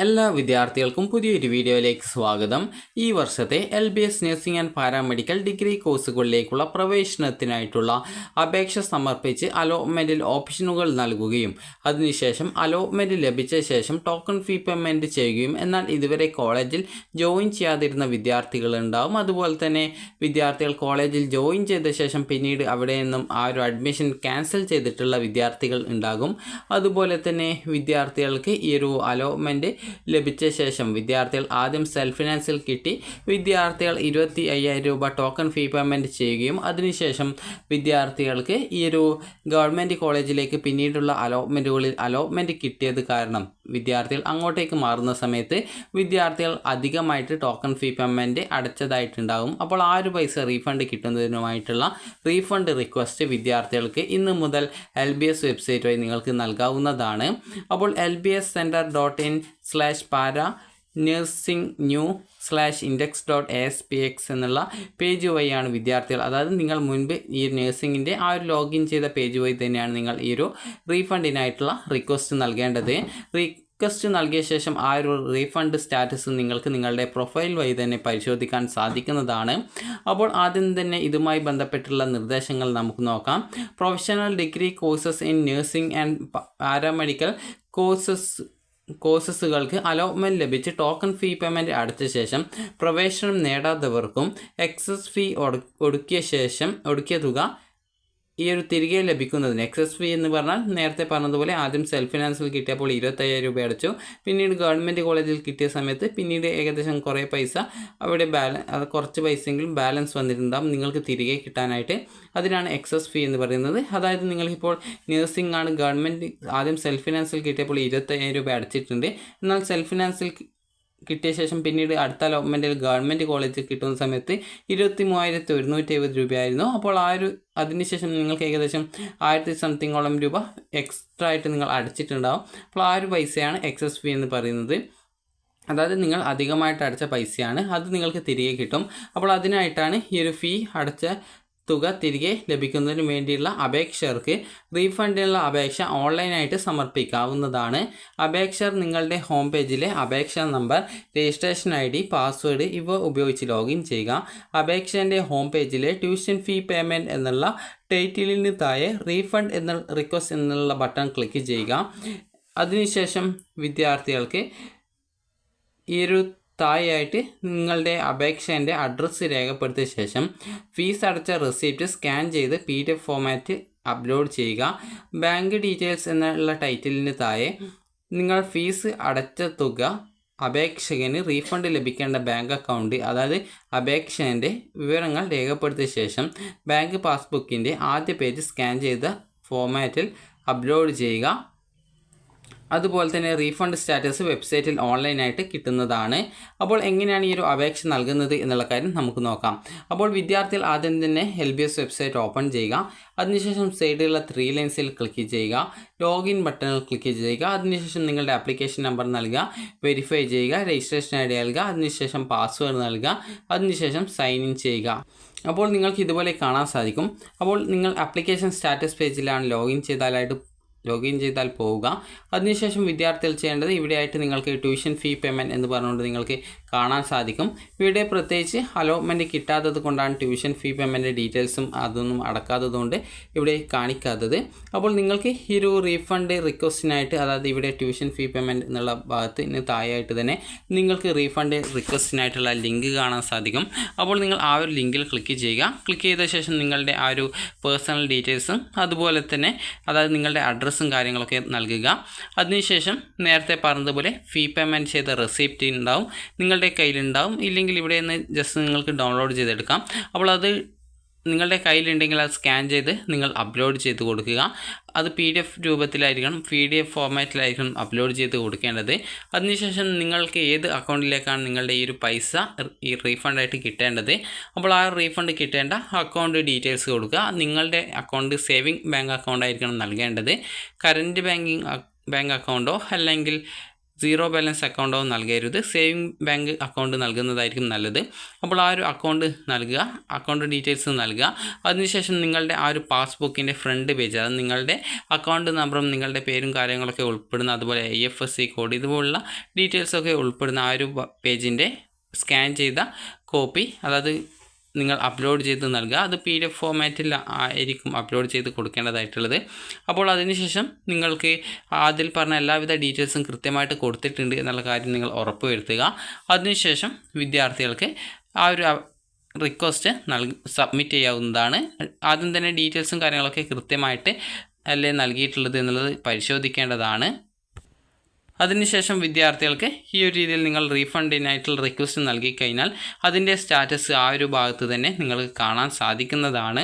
എല്ലാ വിദ്യാർത്ഥികൾക്കും പുതിയൊരു വീഡിയോയിലേക്ക് സ്വാഗതം. ഈ വർഷത്തെ LBS nursing and paramedical degree കോഴ്സുകളിലേക്കുള്ള പ്രവേശനത്തിനായിട്ടുള്ള അപേക്ഷ സമർപ്പിച്ച് അലോട്ട്മെൻറ്റിൽ ഓപ്ഷനുകൾ നൽകുകയും അതിനുശേഷം അലോട്ട്മെൻറ്റ് ലഭിച്ച ശേഷം ടോക്കൺ ഫീ പേയ്മെൻറ്റ് ചെയ്യുകയും എന്നാൽ ഇതുവരെ കോളേജിൽ ജോയിൻ ചെയ്യാതിരുന്ന വിദ്യാർത്ഥികളുണ്ടാവും. അതുപോലെ തന്നെ വിദ്യാർത്ഥികൾ കോളേജിൽ ജോയിൻ ചെയ്ത ശേഷം പിന്നീട് അവിടെ നിന്നും ആ ഒരു അഡ്മിഷൻ ക്യാൻസൽ ചെയ്തിട്ടുള്ള വിദ്യാർത്ഥികൾ ഉണ്ടാകും. അതുപോലെ തന്നെ വിദ്യാർത്ഥികൾക്ക് ഈ ഒരു അലോട്ട്മെൻറ്റ് ലഭിച്ച ശേഷം വിദ്യാർത്ഥികൾ ആദ്യം സെൽഫ് ഫിനാൻസിൽ കിട്ടി വിദ്യാർത്ഥികൾ 25,000 രൂപ ടോക്കൺ ഫീ പേയ്മെൻറ്റ് ചെയ്യുകയും അതിനുശേഷം വിദ്യാർത്ഥികൾക്ക് ഈ ഒരു ഗവൺമെൻറ് കോളേജിലേക്ക് പിന്നീടുള്ള അലോട്ട്മെൻറ്റുകളിൽ അലോട്ട്മെൻറ്റ് കിട്ടിയത് കാരണം വിദ്യാർത്ഥികൾ അങ്ങോട്ടേക്ക് മാറുന്ന സമയത്ത് വിദ്യാർത്ഥികൾ അധികമായിട്ട് ടോക്കൺ ഫീ പേയ്മെൻറ്റ് അടച്ചതായിട്ടുണ്ടാകും. അപ്പോൾ ആ ഒരു പൈസ റീഫണ്ട് കിട്ടുന്നതിനുമായിട്ടുള്ള റീഫണ്ട് റിക്വസ്റ്റ് വിദ്യാർത്ഥികൾക്ക് ഇന്ന് മുതൽ LBS വെബ്സൈറ്റ് വഴി നിങ്ങൾക്ക് നൽകാവുന്നതാണ്. അപ്പോൾ lbscenter.in/para nursing new/index.aspx എന്നുള്ള പേജ് വഴിയാണ് വിദ്യാർത്ഥികൾ, അതായത് നിങ്ങൾ മുൻപ് ഈ നഴ്സിംഗിൻ്റെ ആ ഒരു ലോഗിൻ ചെയ്ത പേജ് വഴി തന്നെയാണ് നിങ്ങൾ ഈ ഒരു റീഫണ്ടിനായിട്ടുള്ള റിക്വസ്റ്റ് നൽകേണ്ടത്. റിക്വസ്റ്റ് നൽകിയ ശേഷം ആ ഒരു റീഫണ്ട് സ്റ്റാറ്റസ് നിങ്ങൾക്ക് നിങ്ങളുടെ പ്രൊഫൈൽ വഴി തന്നെ പരിശോധിക്കാൻ സാധിക്കുന്നതാണ്. അപ്പോൾ ആദ്യം തന്നെ ഇതുമായി ബന്ധപ്പെട്ടുള്ള നിർദ്ദേശങ്ങൾ നമുക്ക് നോക്കാം. Professional degree courses in nursing and paramedical കോഴ്സസുകൾക്ക് അലോട്ട്മെൻറ്റ് ലഭിച്ച് ടോക്കൺ ഫീ പേയ്മെൻറ്റ് അടച്ച ശേഷം പ്രവേശനം നേടാത്തവർക്കും എക്സസ് ഫീ ഒടുക്കിയ തുക ഈ ഒരു തിരികെ ലഭിക്കുന്നതിന് എക്സസ് ഫീ എന്ന് പറഞ്ഞാൽ നേരത്തെ പറഞ്ഞതുപോലെ ആദ്യം സെൽഫ് ഫിനാൻസിൽ കിട്ടിയപ്പോൾ 25,000 രൂപ അടച്ചു. പിന്നീട് ഗവൺമെൻറ് കോളേജിൽ കിട്ടിയ സമയത്ത് പിന്നീട് ഏകദേശം കുറേ പൈസ അവിടെ കുറച്ച് പൈസയെങ്കിലും ബാലൻസ് വന്നിട്ടുണ്ടാകും നിങ്ങൾക്ക് തിരികെ കിട്ടാനായിട്ട്. അതിനാണ് എക്സസ് ഫീ എന്ന് പറയുന്നത്. അതായത് നിങ്ങൾക്കിപ്പോൾ നഴ്സിംഗ് ആണ്, ഗവൺമെൻറ് ആദ്യം സെൽഫ് ഫിനാൻസിൽ കിട്ടിയപ്പോൾ 25,000 രൂപ അടച്ചിട്ടുണ്ട്. എന്നാൽ സെൽഫ് ഫിനാൻസിൽ കിട്ടിയ ശേഷം പിന്നീട് അടുത്ത അലോട്ട്മെൻറ്റിൽ ഗവൺമെൻറ് കോളേജിൽ കിട്ടുന്ന സമയത്ത് 23,170 രൂപയായിരുന്നു. അപ്പോൾ അതിനുശേഷം നിങ്ങൾക്ക് ഏകദേശം 1000 സംതിങ്ങോളം രൂപ എക്സ്ട്രാ ആയിട്ട് നിങ്ങൾ അടച്ചിട്ടുണ്ടാകും. അപ്പോൾ ആ ഒരു പൈസയാണ് എക്സസ് ഫീ എന്ന് പറയുന്നത്. അതായത് നിങ്ങൾ അധികമായിട്ട് അടച്ച പൈസയാണ്, അത് നിങ്ങൾക്ക് തിരികെ കിട്ടും. അപ്പോൾ അതിനായിട്ടാണ് ഈ ഒരു ഫീ അടച്ച തുക തിരികെ ലഭിക്കുന്നതിന് വേണ്ടിയുള്ള അപേക്ഷകർക്ക് റീഫണ്ടിനുള്ള അപേക്ഷ ഓൺലൈനായിട്ട് സമർപ്പിക്കാവുന്നതാണ്. അപേക്ഷകർ നിങ്ങളുടെ ഹോം പേജിലെ അപേക്ഷാ നമ്പർ, രജിസ്ട്രേഷൻ ID, പാസ്വേഡ് ഇവ ഉപയോഗിച്ച് ലോഗിൻ ചെയ്യുക. അപേക്ഷൻ്റെ ഹോം പേജിലെ ട്യൂഷൻ ഫീ പേയ്മെൻറ്റ് എന്നുള്ള ടൈറ്റിലിന് താഴെ റീഫണ്ട് എന്ന റിക്വസ്റ്റ് എന്നുള്ള ബട്ടൺ ക്ലിക്ക് ചെയ്യുക. അതിനുശേഷം വിദ്യാർത്ഥികൾക്ക് ഈ ഒരു താഴെയായിട്ട് നിങ്ങളുടെ അപേക്ഷേൻ്റെ അഡ്രസ്സ് രേഖപ്പെടുത്തിയ ശേഷം ഫീസ് അടച്ച റെസിപ്റ്റ് സ്കാൻ ചെയ്ത് PDF ഫോമാറ്റ് അപ്ലോഡ് ചെയ്യുക. ബാങ്ക് ഡീറ്റെയിൽസ് എന്നുള്ള ടൈറ്റിലിന് താഴെ നിങ്ങൾ ഫീസ് അടച്ച തുക അപേക്ഷകന് റീഫണ്ട് ലഭിക്കേണ്ട ബാങ്ക് അക്കൗണ്ട്, അതായത് അപേക്ഷേൻ്റെ വിവരങ്ങൾ രേഖപ്പെടുത്തിയ ശേഷം ബാങ്ക് പാസ്ബുക്കിൻ്റെ ആദ്യ പേജ് സ്കാൻ ചെയ്ത ഫോമാറ്റിൽ അപ്ലോഡ് ചെയ്യുക. അതുപോലെ തന്നെ റീഫണ്ട് സ്റ്റാറ്റസ് വെബ്സൈറ്റിൽ ഓൺലൈനായിട്ട് കിട്ടുന്നതാണ്. അപ്പോൾ എങ്ങനെയാണ് ഈ ഒരു അപേക്ഷ നൽകുന്നത് എന്നുള്ള കാര്യം നമുക്ക് നോക്കാം. അപ്പോൾ വിദ്യാർത്ഥികൾ ആദ്യം തന്നെ LBS വെബ്സൈറ്റ് ഓപ്പൺ ചെയ്യുക. അതിനുശേഷം സൈഡിലുള്ള 3 ലൈൻസിൽ ക്ലിക്ക് ചെയ്യുക. ലോഗിൻ ബട്ടണിൽ ക്ലിക്ക് ചെയ്യുക. അതിനുശേഷം നിങ്ങളുടെ ആപ്ലിക്കേഷൻ നമ്പർ നൽകുക, വെരിഫൈ ചെയ്യുക, രജിസ്ട്രേഷൻ ID നൽകുക, അതിനുശേഷം പാസ്വേഡ് നൽകുക, അതിനുശേഷം സൈൻ ഇൻ ചെയ്യുക. അപ്പോൾ നിങ്ങൾക്ക് ഇതുപോലെ കാണാൻ സാധിക്കും. അപ്പോൾ നിങ്ങൾ ആപ്ലിക്കേഷൻ സ്റ്റാറ്റസ് പേജിലാണ് ലോഗിൻ ചെയ്താൽ പോവുക. അതിനുശേഷം വിദ്യാർത്ഥികൾ ചെയ്യേണ്ടത് ഇവിടെയായിട്ട് നിങ്ങൾക്ക് ട്യൂഷൻ ഫീ പേയ്മെൻറ്റ് എന്ന് പറഞ്ഞുകൊണ്ട് നിങ്ങൾക്ക് കാണാൻ സാധിക്കും. ഇവിടെ പ്രത്യേകിച്ച് അലോട്ട്മെൻറ്റ് കിട്ടാത്തത് കൊണ്ടാണ് ട്യൂഷൻ ഫീ പേയ്മെൻറ്റ് ഡീറ്റെയിൽസും അതൊന്നും അടക്കാത്തതുകൊണ്ട് ഇവിടെ കാണിക്കാത്തത്. അപ്പോൾ നിങ്ങൾക്ക് ഈ ഒരു റീഫണ്ട് റിക്വസ്റ്റിനായിട്ട്, അതായത് ഇവിടെ ട്യൂഷൻ ഫീ പേയ്മെൻറ്റ് എന്നുള്ള ഭാഗത്തിന് താഴെയായിട്ട് തന്നെ നിങ്ങൾക്ക് റീഫണ്ട് റിക്വസ്റ്റിനായിട്ടുള്ള ലിങ്ക് കാണാൻ സാധിക്കും. അപ്പോൾ നിങ്ങൾ ആ ഒരു ലിങ്കിൽ ക്ലിക്ക് ചെയ്യുക. ക്ലിക്ക് ചെയ്ത ശേഷം നിങ്ങളുടെ ആ ഒരു പേഴ്സണൽ ഡീറ്റെയിൽസും അതുപോലെ തന്നെ അതായത് നിങ്ങളുടെ അഡ്രസ്സും കാര്യങ്ങളൊക്കെ നൽകുക. അതിനുശേഷം നേരത്തെ പറഞ്ഞതുപോലെ ഫീ പേയ്മെൻറ്റ് ചെയ്ത റെസിപ്റ്റ് ഉണ്ടാവും, നിങ്ങളുടെ കയ്യിലുണ്ടാവും. ഇല്ലെങ്കിൽ ഇവിടെ നിന്ന് ജസ്റ്റ് നിങ്ങൾക്ക് ഡൗൺലോഡ് ചെയ്തെടുക്കാം. അപ്പോൾ അത് നിങ്ങളുടെ കയ്യിലുണ്ടെങ്കിൽ അത് സ്കാൻ ചെയ്ത് നിങ്ങൾ അപ്ലോഡ് ചെയ്ത് കൊടുക്കുക. അത് PDF രൂപത്തിലായിരിക്കണം, PDF ഫോമാറ്റിലായിരിക്കണം അപ്ലോഡ് ചെയ്ത് കൊടുക്കേണ്ടത്. അതിനുശേഷം നിങ്ങൾക്ക് ഏത് അക്കൗണ്ടിലേക്കാണ് നിങ്ങളുടെ ഈ ഒരു പൈസ ഈ റീഫണ്ടായിട്ട് കിട്ടേണ്ടത്, അപ്പോൾ ആ റീഫണ്ട് കിട്ടേണ്ട അക്കൗണ്ട് ഡീറ്റെയിൽസ് കൊടുക്കുക. നിങ്ങളുടെ അക്കൗണ്ട് സേവിങ് ബാങ്ക് അക്കൗണ്ട് ആയിരിക്കണം നൽകേണ്ടത്. കറൻറ്റ് ബാങ്ക് അക്കൗണ്ടോ അല്ലെങ്കിൽ സീറോ ബാലൻസ് അക്കൗണ്ടോ നൽകരുത്, സേവിങ് ബാങ്ക് അക്കൗണ്ട് നൽകുന്നതായിരിക്കും നല്ലത്. അപ്പോൾ ആ ഒരു അക്കൗണ്ട് നൽകുക, അക്കൗണ്ട് ഡീറ്റെയിൽസ് നൽകുക. അതിനുശേഷം നിങ്ങളുടെ ആ ഒരു പാസ്ബുക്കിൻ്റെ ഫ്രണ്ട് പേജ്, അത് നിങ്ങളുടെ അക്കൗണ്ട് നമ്പറും നിങ്ങളുടെ പേരും കാര്യങ്ങളൊക്കെ ഉൾപ്പെടുന്ന, അതുപോലെ IFSC കോഡ് ഇതുപോലുള്ള ഡീറ്റെയിൽസൊക്കെ ഉൾപ്പെടുന്ന ആ ഒരു പേജിൻ്റെ സ്കാൻ ചെയ്ത കോപ്പി, അതായത് നിങ്ങൾ അപ്ലോഡ് ചെയ്ത് നൽകുക. അത് PDF ഫോമാറ്റിൽ ആയിരിക്കും അപ്ലോഡ് ചെയ്ത് കൊടുക്കേണ്ടതായിട്ടുള്ളത്. അപ്പോൾ അതിനുശേഷം നിങ്ങൾക്ക് അതിൽ പറഞ്ഞ എല്ലാവിധ ഡീറ്റെയിൽസും കൃത്യമായിട്ട് കൊടുത്തിട്ടുണ്ട് എന്നുള്ള കാര്യം നിങ്ങൾ ഉറപ്പുവരുത്തുക. അതിനുശേഷം വിദ്യാർത്ഥികൾക്ക് ആ ഒരു റിക്വസ്റ്റ് സബ്മിറ്റ് ചെയ്യാവുന്നതാണ്. ആദ്യം തന്നെ ഡീറ്റെയിൽസും കാര്യങ്ങളൊക്കെ കൃത്യമായിട്ട് അല്ലേ നൽകിയിട്ടുള്ളത് എന്നുള്ളത് പരിശോധിക്കേണ്ടതാണ്. അതിനുശേഷം വിദ്യാർത്ഥികൾക്ക് ഈ ഒരു രീതിയിൽ നിങ്ങൾ റീഫണ്ടിനായിട്ടുള്ള റിക്വസ്റ്റ് നൽകി കഴിഞ്ഞാൽ അതിൻ്റെ സ്റ്റാറ്റസ് ആ ഒരു ഭാഗത്ത് തന്നെ നിങ്ങൾക്ക് കാണാൻ സാധിക്കുന്നതാണ്.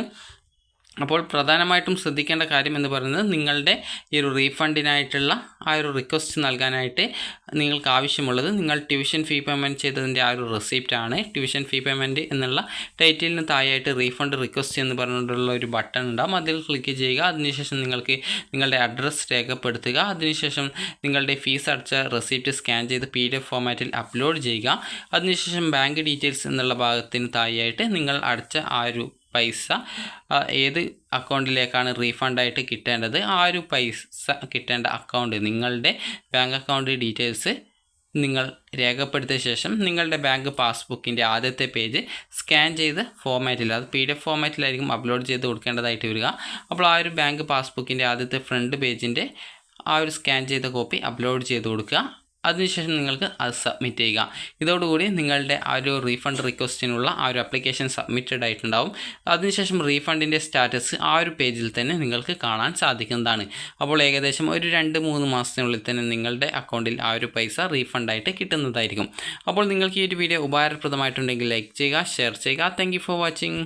അപ്പോൾ പ്രധാനമായിട്ടും ശ്രദ്ധിക്കേണ്ട കാര്യം എന്ന് പറയുന്നത്, നിങ്ങളുടെ ഈ ഒരു റീഫണ്ടിനായിട്ടുള്ള ആ ഒരു റിക്വസ്റ്റ് നൽകാനായിട്ട് നിങ്ങൾക്ക് ആവശ്യമുള്ളത് നിങ്ങൾ ട്യൂഷൻ ഫീ പേയ്മെൻറ്റ് ചെയ്തതിൻ്റെ ആ ഒരു റെസിപ്റ്റാണ്. ട്യൂഷൻ ഫീ പേയ്മെൻറ്റ് എന്നുള്ള ടൈറ്റിലിന് താഴെയായിട്ട് റീഫണ്ട് റിക്വസ്റ്റ് എന്ന് പറഞ്ഞിട്ടുള്ള ഒരു ബട്ടൺ ഉണ്ടാകും. അതിൽ ക്ലിക്ക് ചെയ്യുക. അതിനുശേഷം നിങ്ങൾക്ക് നിങ്ങളുടെ അഡ്രസ്സ് രേഖപ്പെടുത്തുക. അതിനുശേഷം നിങ്ങളുടെ ഫീസ് അടച്ച റെസിപ്റ്റ് സ്കാൻ ചെയ്ത് PDF ഫോമാറ്റിൽ അപ്ലോഡ് ചെയ്യുക. അതിനുശേഷം ബാങ്ക് ഡീറ്റെയിൽസ് എന്നുള്ള ഭാഗത്തിന് താഴെയായിട്ട് നിങ്ങൾ അടച്ച ആ ഒരു പൈസ ഏത് അക്കൗണ്ടിലേക്കാണ് റീഫണ്ടായിട്ട് കിട്ടേണ്ടത്, ആ ഒരു പൈസ കിട്ടേണ്ട അക്കൗണ്ട്, നിങ്ങളുടെ ബാങ്ക് അക്കൗണ്ട് ഡീറ്റെയിൽസ് നിങ്ങൾ രേഖപ്പെടുത്തിയ ശേഷം നിങ്ങളുടെ ബാങ്ക് പാസ്ബുക്കിൻ്റെ ആദ്യത്തെ പേജ് സ്കാൻ ചെയ്ത് ഫോമാറ്റിൽ, അത് PDF ഫോമാറ്റിലായിരിക്കും അപ്ലോഡ് ചെയ്ത് കൊടുക്കേണ്ടതായിട്ട് വരിക. അപ്പോൾ ആ ഒരു ബാങ്ക് പാസ്ബുക്കിൻ്റെ ആദ്യത്തെ ഫ്രണ്ട് പേജിൻ്റെ ആ ഒരു സ്കാൻ ചെയ്ത കോപ്പി അപ്ലോഡ് ചെയ്ത് കൊടുക്കുക. അതിനുശേഷം നിങ്ങൾക്ക് അത് സബ്മിറ്റ് ചെയ്യുക. ഇതോടുകൂടി നിങ്ങളുടെ ആ ഒരു റീഫണ്ട് റിക്വസ്റ്റിനുള്ള ആ ഒരു ആപ്ലിക്കേഷൻ സബ്മിറ്റഡ് ആയിട്ടുണ്ടാവും. അതിനുശേഷം റീഫണ്ടിൻ്റെ സ്റ്റാറ്റസ് ആ ഒരു പേജിൽ തന്നെ നിങ്ങൾക്ക് കാണാൻ സാധിക്കുന്നതാണ്. അപ്പോൾ ഏകദേശം ഒരു 2-3 മാസത്തിനുള്ളിൽ തന്നെ നിങ്ങളുടെ അക്കൗണ്ടിൽ ആ ഒരു പൈസ റീഫണ്ടായിട്ട് കിട്ടുന്നതായിരിക്കും. അപ്പോൾ നിങ്ങൾക്ക് ഈ ഒരു വീഡിയോ ഉപകാരപ്രദമായിട്ടുണ്ടെങ്കിൽ ലൈക്ക് ചെയ്യുക, ഷെയർ ചെയ്യുക. Thank you for watching.